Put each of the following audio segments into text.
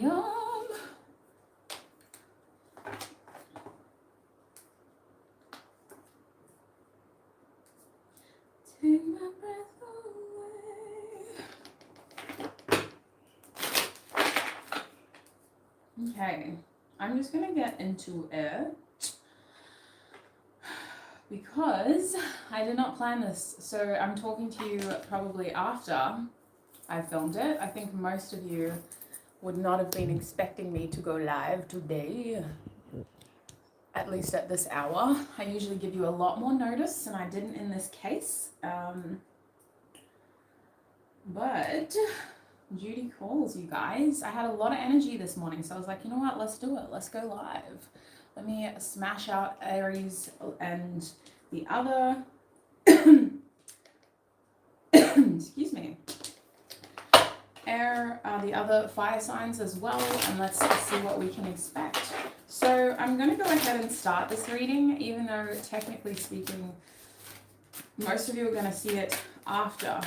Yum. Take my breath away. Okay, I'm just gonna get into it because I did not plan this. So I'm talking to you probably after I filmed it. I think most of you would not have been expecting me to go live today, at least at this hour. I usually give you a lot more notice, and I didn't in this case. But duty calls, you guys. I had a lot of energy this morning, so I was like, you know what, let's do it. Let's go live. Let me smash out Aries and the other, excuse me, the other fire signs as well, and let's see what we can expect. So I'm going to go ahead and start this reading, even though technically speaking, most of you are going to see it after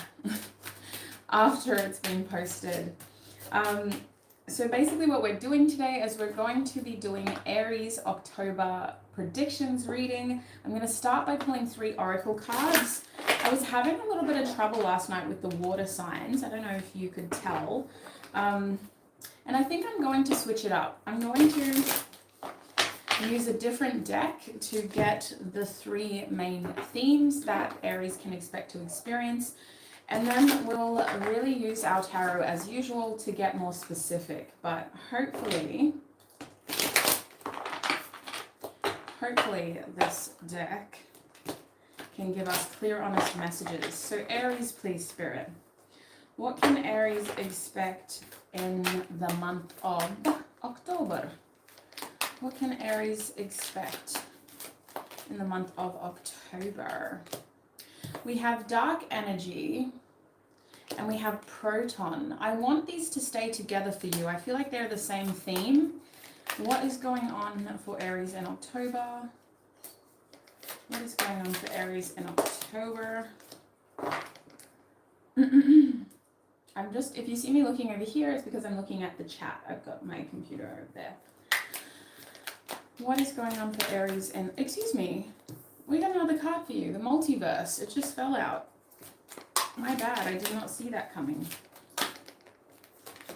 it's been posted. So basically what we're doing today is we're going to be doing Aries October predictions reading. I'm going to start by pulling 3 oracle cards. I was having a little bit of trouble last night with the water signs. I don't know if you could tell. And I think I'm going to switch it up. I'm going to use a different deck to get the 3 main themes that Aries can expect to experience. And then we'll really use our tarot as usual to get more specific. But hopefully this deck can give us clear, honest messages. So Aries, please, Spirit. What can Aries expect in the month of October? What can Aries expect in the month of October? We have dark energy and we have proton. I want these to stay together for you. I feel like they're the same theme. What is going on for Aries in October? What is going on for Aries in October? I'm just, if you see me looking over here, it's because I'm looking at the chat. I've got my computer over there. What is going on for Aries in, excuse me, we got another card for you, the multiverse. It just fell out. My bad, I did not see that coming.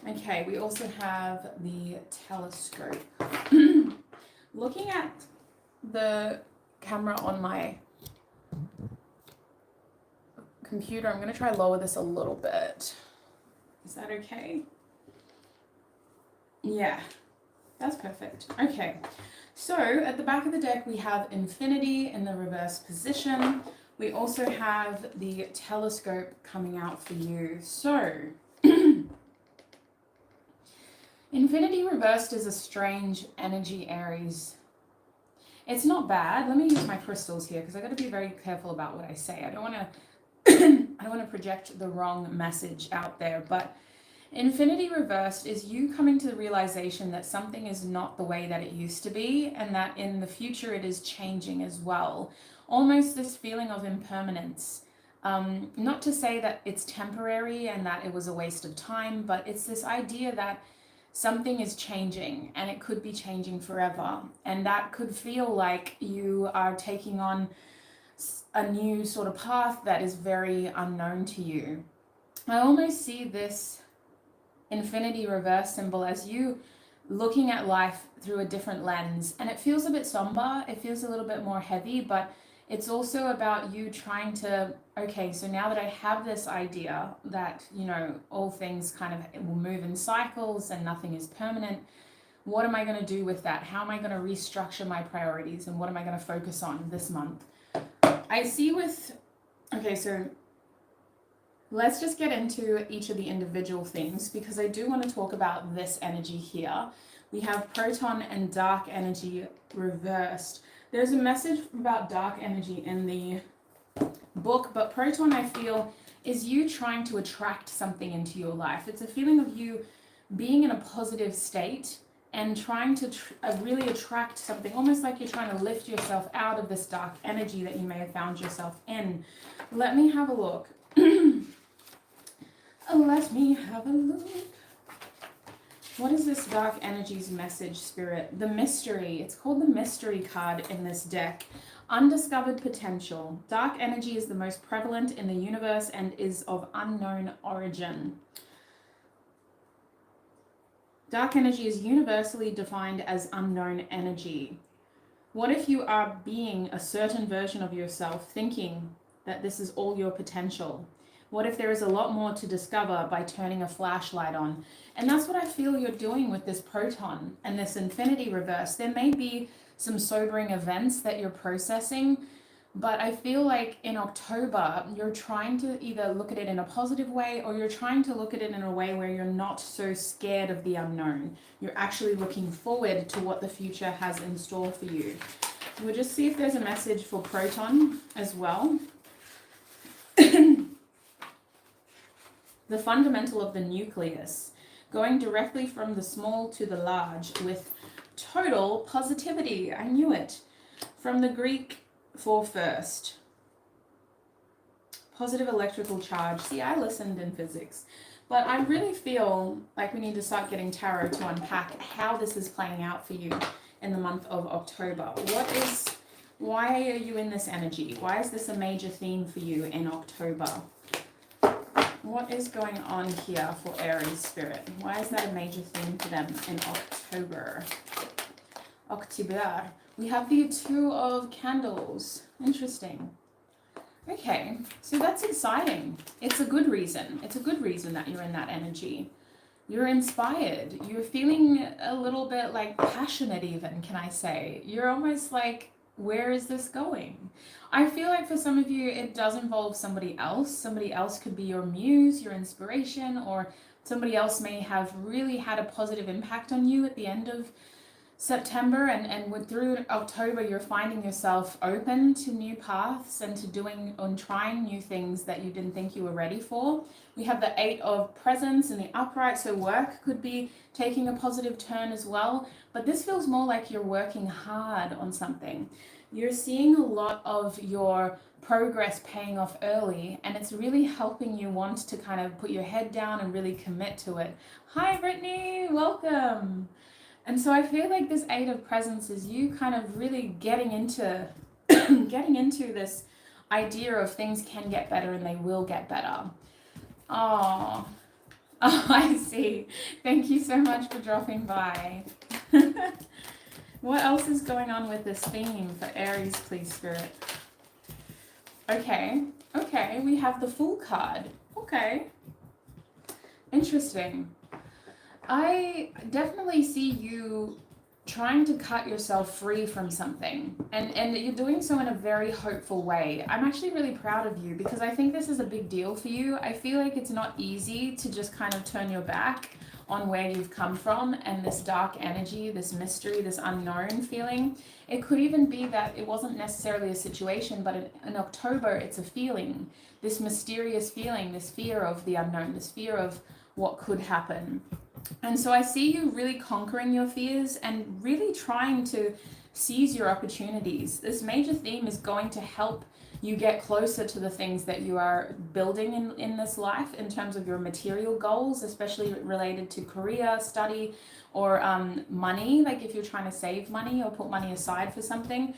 Okay, we also have the telescope. Looking at the camera on my computer, I'm going to try lower this a little bit. Is that okay? Yeah, that's perfect. Okay, so at the back of the deck we have Infinity in the reverse position. We also have the telescope coming out for you. So Infinity reversed is a strange energy, Aries. It's not bad. Let me use my crystals here because I got to be very careful about what I say. I don't want to project the wrong message out there, but Infinity reversed is you coming to the realization that something is not the way that it used to be, and that in the future it is changing as well. Almost this feeling of impermanence. Not to say that it's temporary and that it was a waste of time, but it's this idea that something is changing and it could be changing forever. And that could feel like you are taking on a new sort of path that is very unknown to you. I almost see this Infinity reverse symbol as you looking at life through a different lens, and it feels a bit somber, it feels a little bit more heavy, but it's also about you trying to, okay, so now that I have this idea that, you know, all things kind of will move in cycles and nothing is permanent, what am I going to do with that? How am I going to restructure my priorities, and what am I going to focus on this month? I see with, okay, so let's just get into each of the individual things because I do want to talk about this energy here. We have proton and dark energy reversed. There's a message about dark energy in the book, but proton, I feel, is you trying to attract something into your life. It's a feeling of you being in a positive state and trying to really attract something, almost like you're trying to lift yourself out of this dark energy that you may have found yourself in. Let me have a look. Let me have a look. What is this dark energy's message, Spirit? The mystery. It's called the mystery card in this deck. Undiscovered potential. Dark energy is the most prevalent in the universe and is of unknown origin. Dark energy is universally defined as unknown energy. What if you are being a certain version of yourself, thinking that this is all your potential? What if there is a lot more to discover by turning a flashlight on? And that's what I feel you're doing with this proton and this infinity reverse. There may be some sobering events that you're processing, but I feel like in October, you're trying to either look at it in a positive way or you're trying to look at it in a way where you're not so scared of the unknown. You're actually looking forward to what the future has in store for you. We'll just see if there's a message for proton as well. The fundamental of the nucleus, going directly from the small to the large with total positivity. I knew it. From the Greek for first. Positive electrical charge. See, I listened in physics. But I really feel like we need to start getting tarot to unpack how this is playing out for you in the month of October. Why are you in this energy? Why is this a major theme for you in October? What is going on here for Aries Spirit? Why is that a major theme for them in October? October. We have the Two of Candles. Interesting. Okay, so that's exciting. It's a good reason. It's a good reason that you're in that energy. You're inspired. You're feeling a little bit like passionate even, can I say. You're almost like, where is this going? I feel like for some of you, it does involve somebody else. Somebody else could be your muse, your inspiration, or somebody else may have really had a positive impact on you at the end of September, and through October, you're finding yourself open to new paths and to doing and trying new things that you didn't think you were ready for. We have the Eight of Presents in the upright, so work could be taking a positive turn as well, but this feels more like you're working hard on something. You're seeing a lot of your progress paying off early, and it's really helping you want to kind of put your head down and really commit to it. Hi, Brittany, welcome. And so I feel like this Eight of Presents is you kind of really getting into this idea of things can get better and they will get better. Oh, I see. Thank you so much for dropping by. What else is going on with this theme for Aries, please, Spirit? Okay, we have the Fool card. Okay, interesting. I definitely see you trying to cut yourself free from something, and you're doing so in a very hopeful way. I'm actually really proud of you because I think this is a big deal for you. I feel like it's not easy to just kind of turn your back on where you've come from and this dark energy, this mystery, this unknown feeling. It could even be that it wasn't necessarily a situation, but in October, it's a feeling, this mysterious feeling, this fear of the unknown, this fear of what could happen. And so I see you really conquering your fears and really trying to seize your opportunities. This major theme is going to help you get closer to the things that you are building in this life in terms of your material goals, especially related to career, study, or money, like if you're trying to save money or put money aside for something.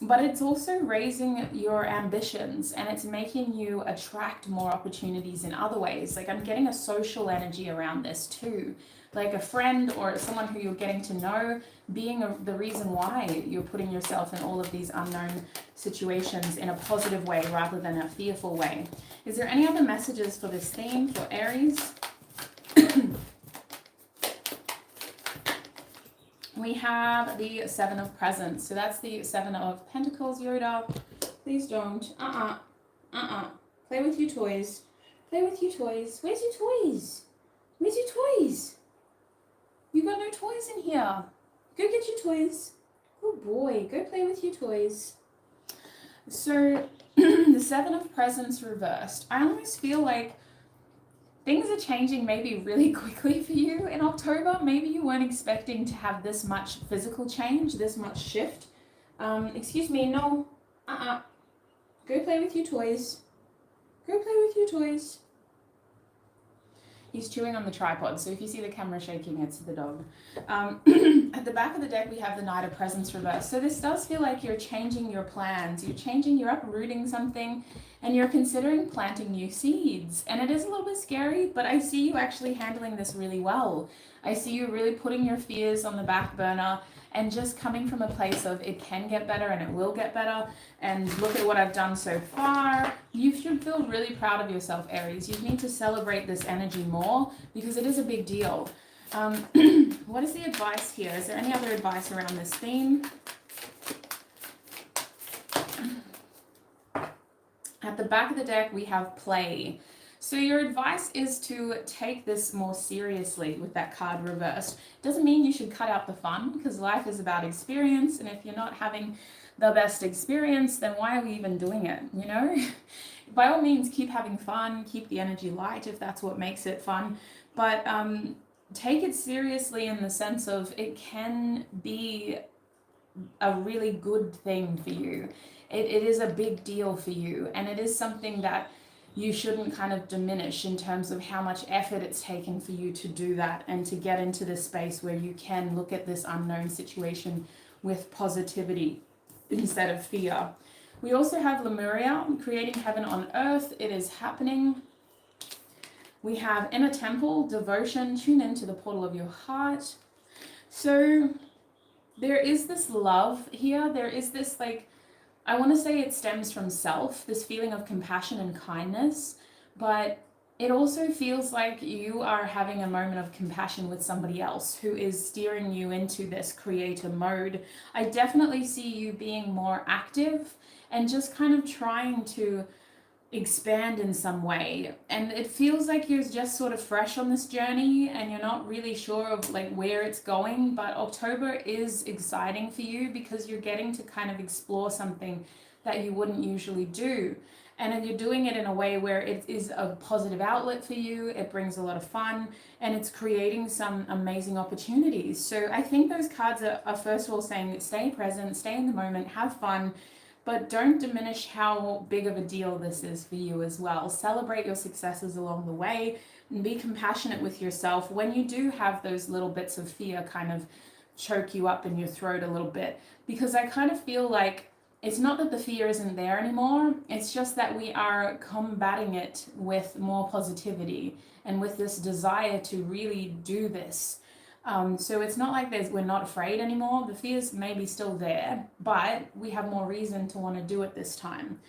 But it's also raising your ambitions and it's making you attract more opportunities in other ways. Like I'm getting a social energy around this too, like a friend or someone who you're getting to know being the reason why you're putting yourself in all of these unknown situations in a positive way rather than a fearful way. Is there any other messages for this theme for Aries? We have the Seven of Presents. So that's the Seven of Pentacles, Yoda. Please don't. Play with your toys. Play with your toys. Where's your toys? Where's your toys? You got no toys in here. Go get your toys. Good boy. Go play with your toys. So the Seven of Presents reversed. I almost feel like things are changing maybe really quickly for you in October. Maybe you weren't expecting to have this much physical change, this much shift. Excuse me, no. Go play with your toys. Go play with your toys. He's chewing on the tripod, so if you see the camera shaking, it's the dog. At the back of the deck, we have the Knight of Presents reversed. So this does feel like you're changing your plans. You're uprooting something, and you're considering planting new seeds. And it is a little bit scary, but I see you actually handling this really well. I see you really putting your fears on the back burner and just coming from a place of it can get better and it will get better, and look at what I've done so far. You should feel really proud of yourself, Aries. You need to celebrate this energy more because it is a big deal. What is the advice here? Is there any other advice around this theme? At the back of the deck, we have play. So your advice is to take this more seriously with that card reversed. Doesn't mean you should cut out the fun, because life is about experience, and if you're not having the best experience, then why are we even doing it, you know? By all means, keep having fun, keep the energy light if that's what makes it fun, but take it seriously in the sense of it can be a really good thing for you. It is a big deal for you, and it is something that you shouldn't kind of diminish in terms of how much effort it's taken for you to do that and to get into this space where you can look at this unknown situation with positivity instead of fear. We also have Lemuria, creating heaven on earth. It is happening. We have Inner Temple, devotion, tune into the portal of your heart. So there is this love here. There is this, like, I want to say it stems from self, this feeling of compassion and kindness, but it also feels like you are having a moment of compassion with somebody else who is steering you into this creator mode. I definitely see you being more active and just kind of trying to expand in some way, and it feels like you're just sort of fresh on this journey and you're not really sure of like where it's going, but October is exciting for you because you're getting to kind of explore something that you wouldn't usually do, and you're doing it in a way where it is a positive outlet for you. It brings a lot of fun and it's creating some amazing opportunities. So I think those cards are first of all saying stay present, stay in the moment, have fun, but don't diminish how big of a deal this is for you as well. Celebrate your successes along the way and be compassionate with yourself when you do have those little bits of fear kind of choke you up in your throat a little bit. Because I kind of feel like it's not that the fear isn't there anymore, it's just that we are combating it with more positivity and with this desire to really do this. So it's not like we're not afraid anymore. The fears may be still there, but we have more reason to want to do it this time.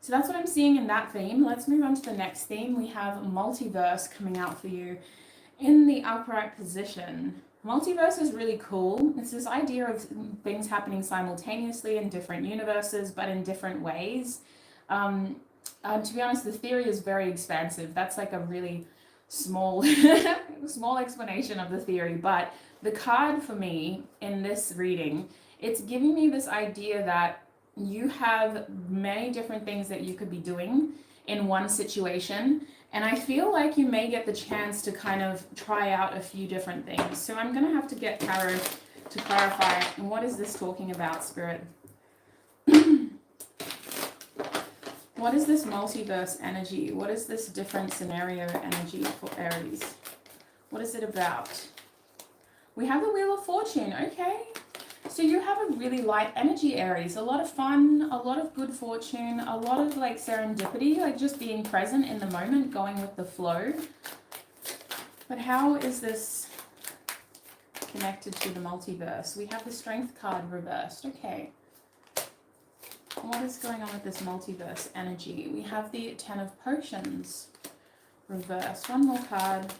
So that's what I'm seeing in that theme. Let's move on to the next theme. We have multiverse coming out for you in the upright position. Multiverse is really cool. It's this idea of things happening simultaneously in different universes, but in different ways. To be honest, the theory is very expansive. That's like a really small explanation of the theory, but the card for me in this reading, it's giving me this idea that you have many different things that you could be doing in one situation, and I feel like you may get the chance to kind of try out a few different things. So I'm gonna have to get tarot to clarify, what is this talking about, Spirit? What is this multiverse energy? What is this different scenario energy for Aries? What is it about? We have the Wheel of Fortune, okay. So you have a really light energy, Aries. A lot of fun, a lot of good fortune, a lot of like serendipity, like just being present in the moment, going with the flow. But how is this connected to the multiverse? We have the Strength card reversed, okay. What is going on with this multiverse energy? We have the Ten of Potions reversed. One more card.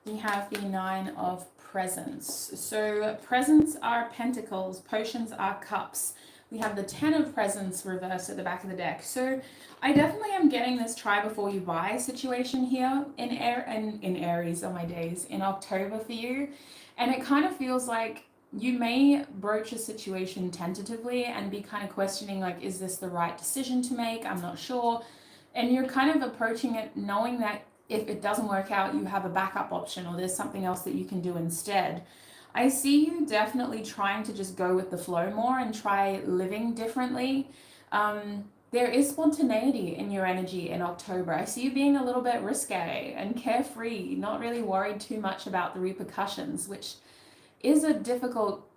We have the Nine of Presents. So presents are pentacles, potions are cups. We have the Ten of Presents reversed at the back of the deck. So I definitely am getting this try before you buy situation here in Aries on my days in October for you. And it kind of feels like you may broach a situation tentatively and be kind of questioning, like, is this the right decision to make? I'm not sure. And you're kind of approaching it knowing that if it doesn't work out, you have a backup option or there's something else that you can do instead. I see you definitely trying to just go with the flow more and try living differently. there is spontaneity in your energy in October. I see you being a little bit risque and carefree, not really worried too much about the repercussions, which is a difficult,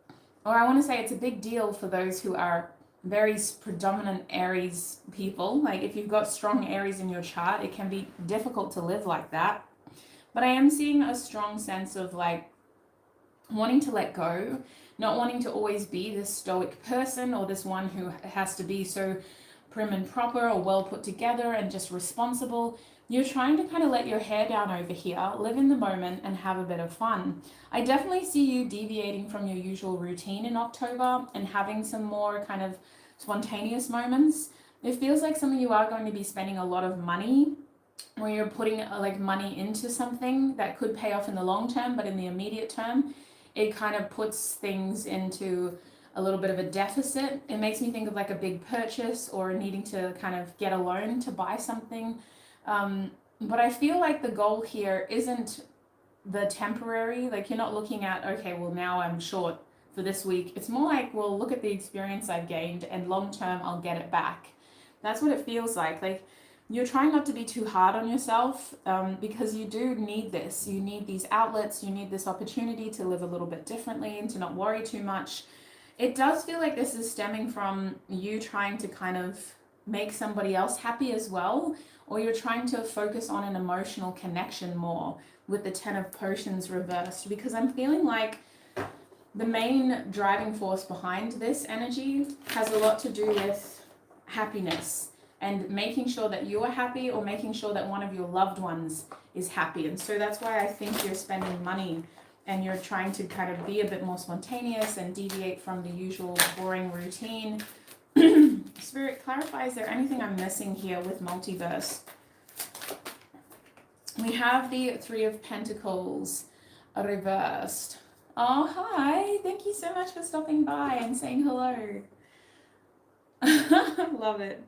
or I want to say it's a big deal for those who are very predominant Aries people. Like if you've got strong Aries in your chart, it can be difficult to live like that. But I am seeing a strong sense of like wanting to let go, not wanting to always be this stoic person or this one who has to be so prim and proper or well put together and just responsible. You're trying to kind of let your hair down over here, live in the moment and have a bit of fun. I definitely see you deviating from your usual routine in October and having some more kind of spontaneous moments. It feels like some of you are going to be spending a lot of money, where you're putting like money into something that could pay off in the long term, but in the immediate term, it kind of puts things into a little bit of a deficit. It makes me think of like a big purchase or needing to kind of get a loan to buy something. But I feel like the goal here isn't the temporary, like you're not looking at, okay, well now I'm short for this week. It's more like, well, look at the experience I've gained and long term I'll get it back. That's what it feels like. Like you're trying not to be too hard on yourself, because you do need this. You need these outlets, you need this opportunity to live a little bit differently and to not worry too much. It does feel like this is stemming from you trying to kind of make somebody else happy as well, or you're trying to focus on an emotional connection more with the 10 of Potions reversed, because I'm feeling like the main driving force behind this energy has a lot to do with happiness and making sure that you're happy or making sure that one of your loved ones is happy. And so that's why I think you're spending money and you're trying to kind of be a bit more spontaneous and deviate from the usual boring routine. Spirit, clarify, is there anything I'm missing here with multiverse? We have the Three of Pentacles reversed. Oh, hi. Thank you so much for stopping by and saying hello. Love it.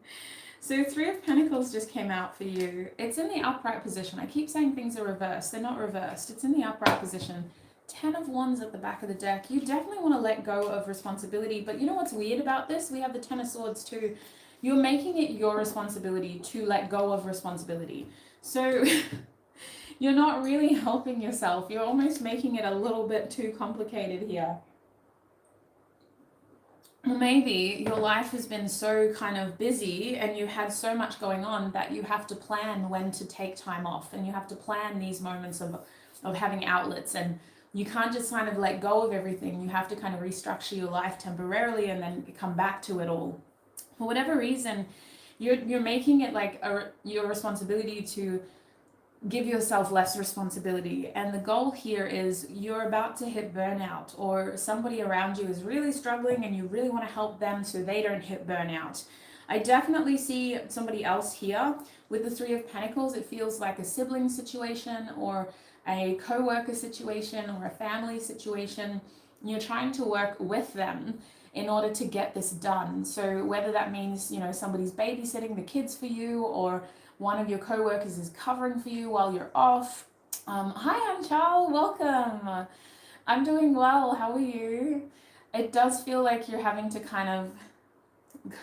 So Three of Pentacles just came out for you. It's in the upright position. I keep saying things are reversed. They're not reversed. It's in the upright position. 10 of Wands at the back of the deck. You definitely want to let go of responsibility. But you know what's weird about this? We have the 10 of Swords too. You're making it your responsibility to let go of responsibility. So you're not really helping yourself. You're almost making it a little bit too complicated here. Well, maybe your life has been so kind of busy and you had so much going on that you have to plan when to take time off, and you have to plan these moments of having outlets, and you can't just kind of let go of everything. You have to kind of restructure your life temporarily and then come back to it all. For whatever reason, you're making it like your responsibility to give yourself less responsibility. And the goal here is you're about to hit burnout, or somebody around you is really struggling and you really want to help them so they don't hit burnout. I definitely see somebody else here with the Three of Pentacles. It feels like a sibling situation or a co-worker situation or a family situation. You're trying to work with them in order to get this done. So whether that means, you know, somebody's babysitting the kids for you, or one of your co-workers is covering for you while you're off. Hi, I'm Charles. Welcome. I'm doing well. How are you? It does feel like you're having to kind of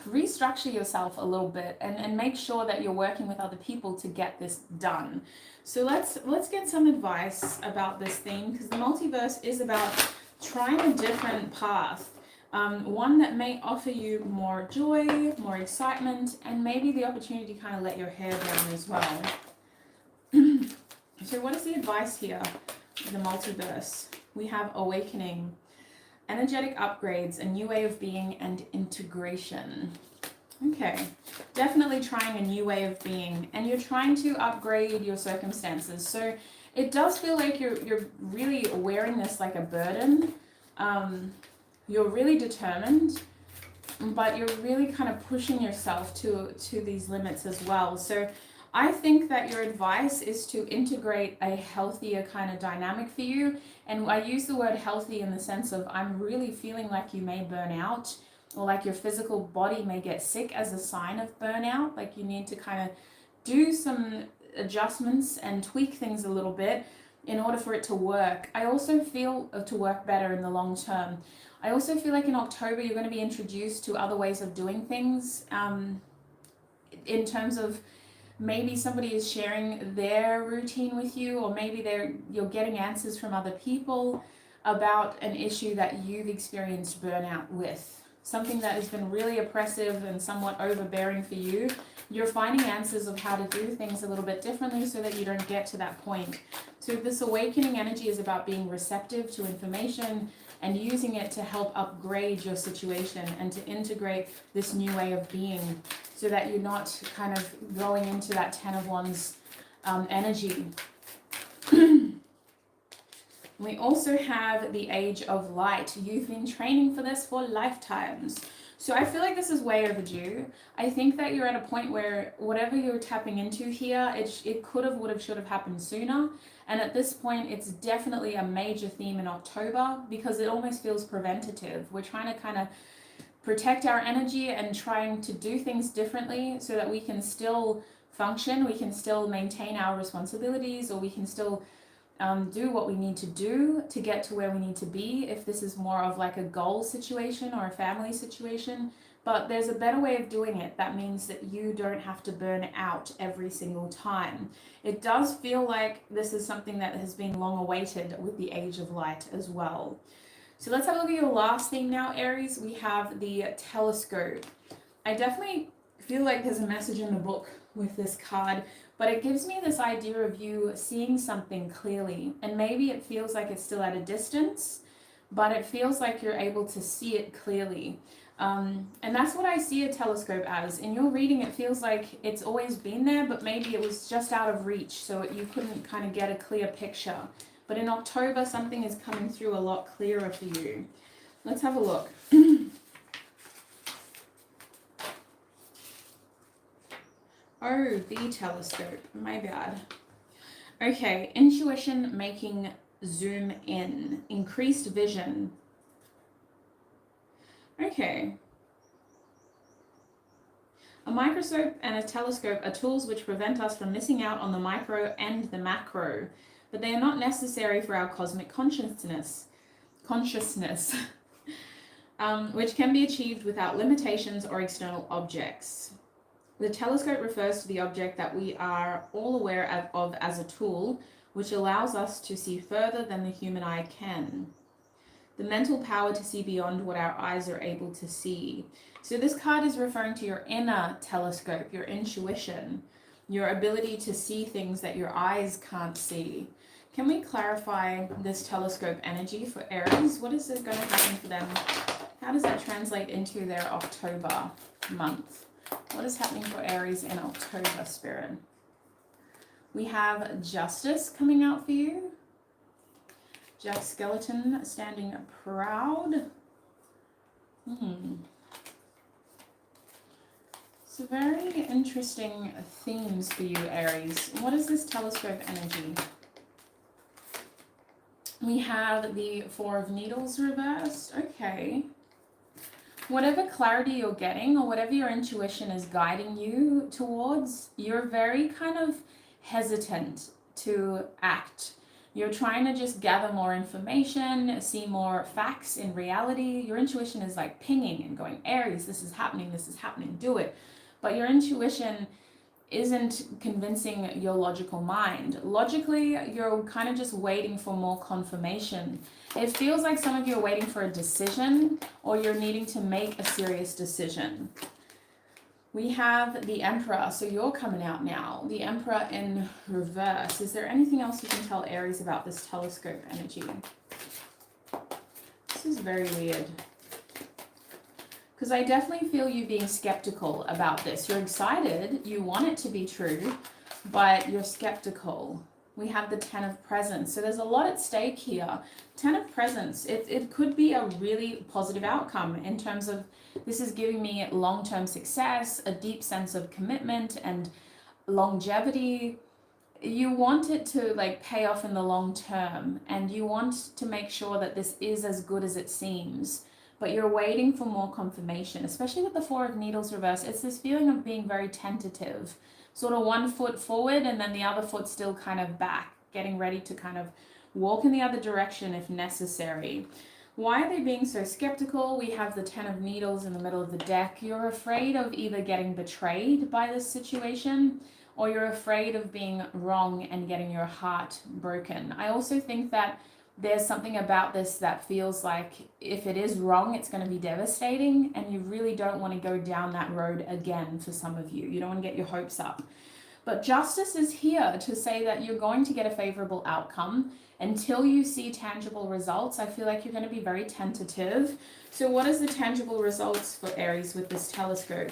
restructure yourself a little bit and make sure that you're working with other people to get this done. So let's get some advice about this theme, because the multiverse is about trying a different path. One that may offer you more joy, more excitement, and maybe the opportunity to kind of let your hair down as well. So what is the advice here for the multiverse? We have awakening, energetic upgrades, a new way of being, and integration. Okay, definitely trying a new way of being, and you're trying to upgrade your circumstances. So it does feel like you're really wearing this like a burden. You're really determined, but you're really kind of pushing yourself to these limits as well. So I think that your advice is to integrate a healthier kind of dynamic for you. And I use the word healthy in the sense of I'm really feeling like you may burn out, or like your physical body may get sick as a sign of burnout. Like you need to kind of do some adjustments and tweak things a little bit in order for it to work. I also feel to work better in the long term. I also feel like in October you're going to be introduced to other ways of doing things. in terms of maybe somebody is sharing their routine with you, or maybe you're getting answers from other people about an issue that you've experienced burnout with. Something that has been really oppressive and somewhat overbearing for you. You're finding answers of how to do things a little bit differently so that you don't get to that point. So this awakening energy is about being receptive to information and using it to help upgrade your situation and to integrate this new way of being so that you're not kind of going into that 10 of Wands energy. We also have the Age of Light. You've been training for this for lifetimes. So I feel like this is way overdue. I think that you're at a point where whatever you're tapping into here, it could have, would have, should have happened sooner. And at this point, it's definitely a major theme in October because it almost feels preventative. We're trying to kind of protect our energy and trying to do things differently so that we can still function, we can still maintain our responsibilities, or we can still do what we need to do to get to where we need to be, if this is more of like a goal situation or a family situation. But there's a better way of doing it that means that you don't have to burn out every single time. It does feel like this is something that has been long awaited with the Age of Light as well. So let's have a look at your last thing now, Aries. We have the Telescope. I definitely feel like there's a message in the book with this card, but it gives me this idea of you seeing something clearly. And maybe it feels like it's still at a distance, but it feels like you're able to see it clearly. And that's what I see a telescope as. In your reading, it feels like it's always been there, but maybe it was just out of reach, so you couldn't kind of get a clear picture. But in October, something is coming through a lot clearer for you. Let's have a look. Oh, the Telescope. My bad. Okay, intuition making zoom in. Increased vision. Okay. A microscope and a telescope are tools which prevent us from missing out on the micro and the macro, but they are not necessary for our cosmic consciousness, which can be achieved without limitations or external objects. The telescope refers to the object that we are all aware of as a tool, which allows us to see further than the human eye can. The mental power to see beyond what our eyes are able to see. So this card is referring to your inner telescope, your intuition, your ability to see things that your eyes can't see. Can we clarify this telescope energy for Aries? What is it going to happen for them? How does that translate into their October month? What is happening for Aries in October, Spirit? We have Justice coming out for you. Jack Skeleton standing proud. So very interesting themes for you, Aries. What is this telescope energy? We have the Four of Needles reversed. Okay. Whatever clarity you're getting or whatever your intuition is guiding you towards, you're very kind of hesitant to act. You're trying to just gather more information, see more facts in reality. Your intuition is like pinging and going, Aries, this is happening, do it. But your intuition isn't convincing your logical mind. Logically, you're kind of just waiting for more confirmation. It feels like some of you are waiting for a decision or you're needing to make a serious decision. We have the Emperor, so you're coming out now. The Emperor in reverse. Is there anything else you can tell Aries about this telescope energy? This is very weird. Because I definitely feel you being skeptical about this. You're excited, you want it to be true, but you're skeptical. We have the Ten of Presents. So there's a lot at stake here. Ten of Presents, it could be a really positive outcome in terms of this is giving me long-term success, a deep sense of commitment and longevity. You want it to like pay off in the long term, and you want to make sure that this is as good as it seems, but you're waiting for more confirmation, especially with the Four of Needles reverse. It's this feeling of being very tentative, sort of one foot forward and then the other foot still kind of back, getting ready to kind of walk in the other direction if necessary. Why are they being so skeptical? We have the Ten of Needles in the middle of the deck. You're afraid of either getting betrayed by this situation, or you're afraid of being wrong and getting your heart broken. I also think that there's something about this that feels like if it is wrong, it's going to be devastating, and you really don't want to go down that road again for some of you. You don't want to get your hopes up. But justice is here to say that you're going to get a favorable outcome. Until you see tangible results, I feel like you're going to be very tentative. So what is the tangible results for Aries with this telescope?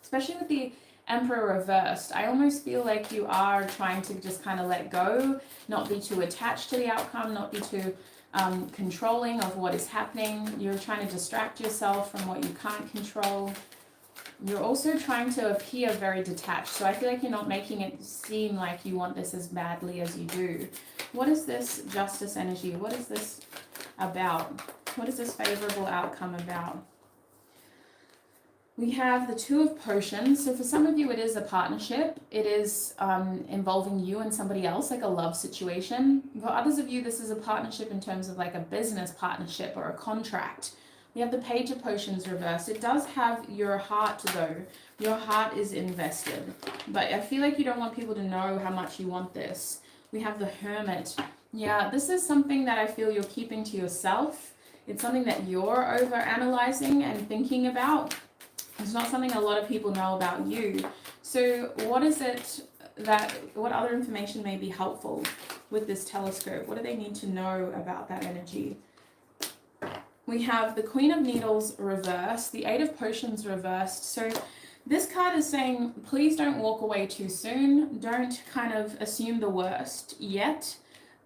Especially with the Emperor reversed, I almost feel like you are trying to just kind of let go, not be too attached to the outcome, not be too controlling of what is happening. You're trying to distract yourself from what you can't control. You're also trying to appear very detached. So I feel like you're not making it seem like you want this as badly as you do. What is this justice energy? What is this about? What is this favorable outcome about? We have the Two of Potions. So for some of you, it is a partnership. It is involving you and somebody else, like a love situation. For others of you, this is a partnership in terms of like a business partnership or a contract. We have the Page of Potions reversed. It does have your heart though. Your heart is invested. But I feel like you don't want people to know how much you want this. We have the Hermit. Yeah, this is something that I feel you're keeping to yourself. It's something that you're over-analyzing and thinking about. It's not something a lot of people know about you. So what is it that, what other information may be helpful with this telescope? What do they need to know about that energy? We have the Queen of Needles reversed, the Eight of Potions reversed. So this card is saying, please don't walk away too soon. Don't kind of assume the worst yet.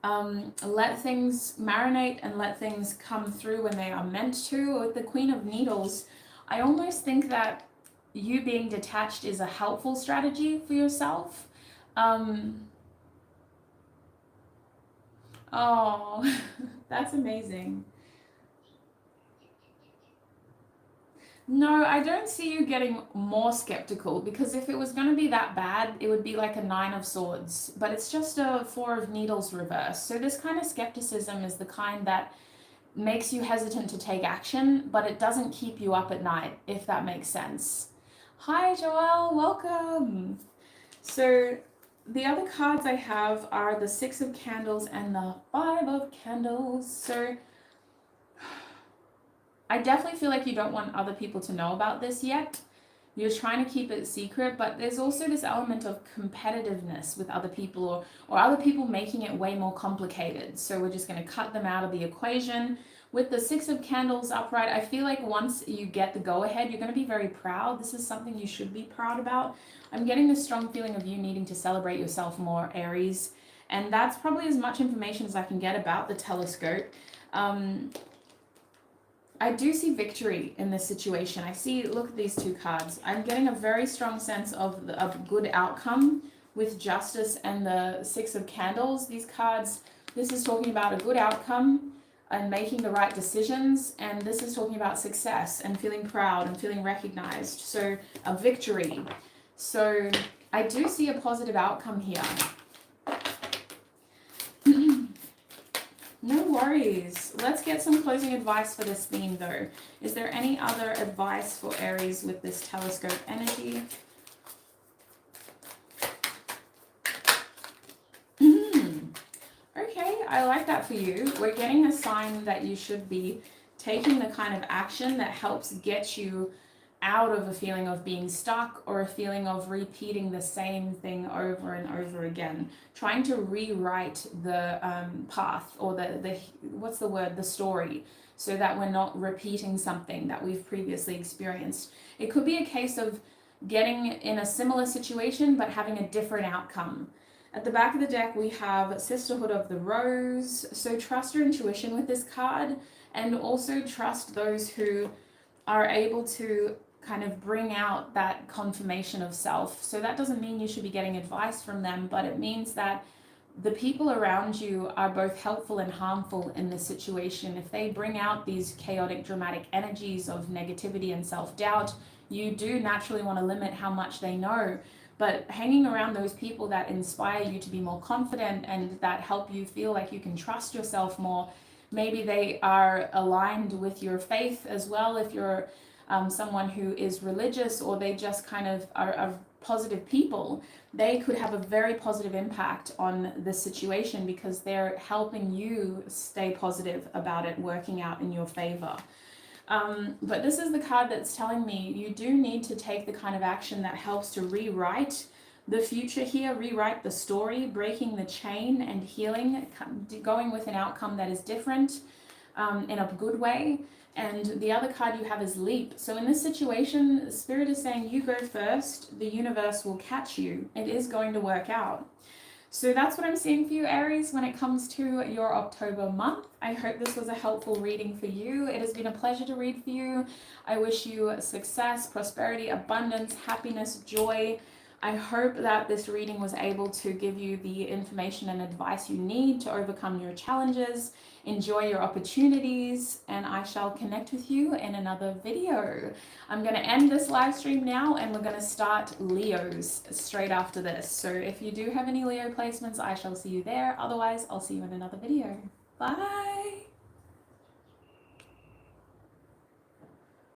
Let things marinate and let things come through when they are meant to. With the Queen of Needles, I almost think that you being detached is a helpful strategy for yourself. Oh, that's amazing. No, I don't see you getting more skeptical, because if it was going to be that bad, it would be like a Nine of Swords, but it's just a Four of Needles reverse. So this kind of skepticism is the kind that makes you hesitant to take action, but it doesn't keep you up at night, if that makes sense. Hi, Joelle, welcome. So the other cards I have are the Six of Candles and the Five of Candles. So I definitely feel like you don't want other people to know about this yet. You're trying to keep it secret, but there's also this element of competitiveness with other people, or other people making it way more complicated. So we're just going to cut them out of the equation. With the Six of Candles upright, I feel like once you get the go-ahead, you're going to be very proud. This is something you should be proud about. I'm getting this strong feeling of you needing to celebrate yourself more, Aries. And that's probably as much information as I can get about the telescope. I do see victory in this situation. I see, look at these two cards. I'm getting a very strong sense of a good outcome with Justice and the Six of Candles. These cards, this is talking about a good outcome and making the right decisions. And this is talking about success and feeling proud and feeling recognized. So a victory. So I do see a positive outcome here. No worries. Let's get some closing advice for this theme though. Is there any other advice for Aries with this telescope energy? Okay, I like that for you. We're getting a sign that you should be taking the kind of action that helps get you out of a feeling of being stuck, or a feeling of repeating the same thing over and over again, trying to rewrite the path, or the what's the word, the story, so that we're not repeating something that we've previously experienced. It could be a case of getting in a similar situation but having a different outcome. At the back of the deck we have Sisterhood of the Rose. So trust your intuition with this card, and also trust those who are able to kind of bring out that confirmation of self. So that doesn't mean you should be getting advice from them, but it means that the people around you are both helpful and harmful in this situation. If they bring out these chaotic, dramatic energies of negativity and self-doubt, you do naturally want to limit how much they know. But hanging around those people that inspire you to be more confident and that help you feel like you can trust yourself more Maybe they are aligned with your faith as well, if you're someone who is religious, or they just kind of are positive people. They could have a very positive impact on the situation because they're helping you stay positive about it working out in your favor. But this is the card that's telling me you do need to take the kind of action that helps to rewrite the future here, rewrite the story, breaking the chain and healing, going with an outcome that is different in a good way. And the other card you have is leap. So in this situation, Spirit is saying you go first, the universe will catch you. It is going to work out. So that's what I'm seeing for you, Aries, when it comes to your October month. I hope this was a helpful reading for you. It has been a pleasure to read for you. I wish you success, prosperity, abundance, happiness, joy. I hope that this reading was able to give you the information and advice you need to overcome your challenges, enjoy your opportunities, and I shall connect with you in another video. I'm going to end this live stream now, and we're going to start Leos straight after this. So if you do have any Leo placements, I shall see you there. Otherwise, I'll see you in another video. Bye!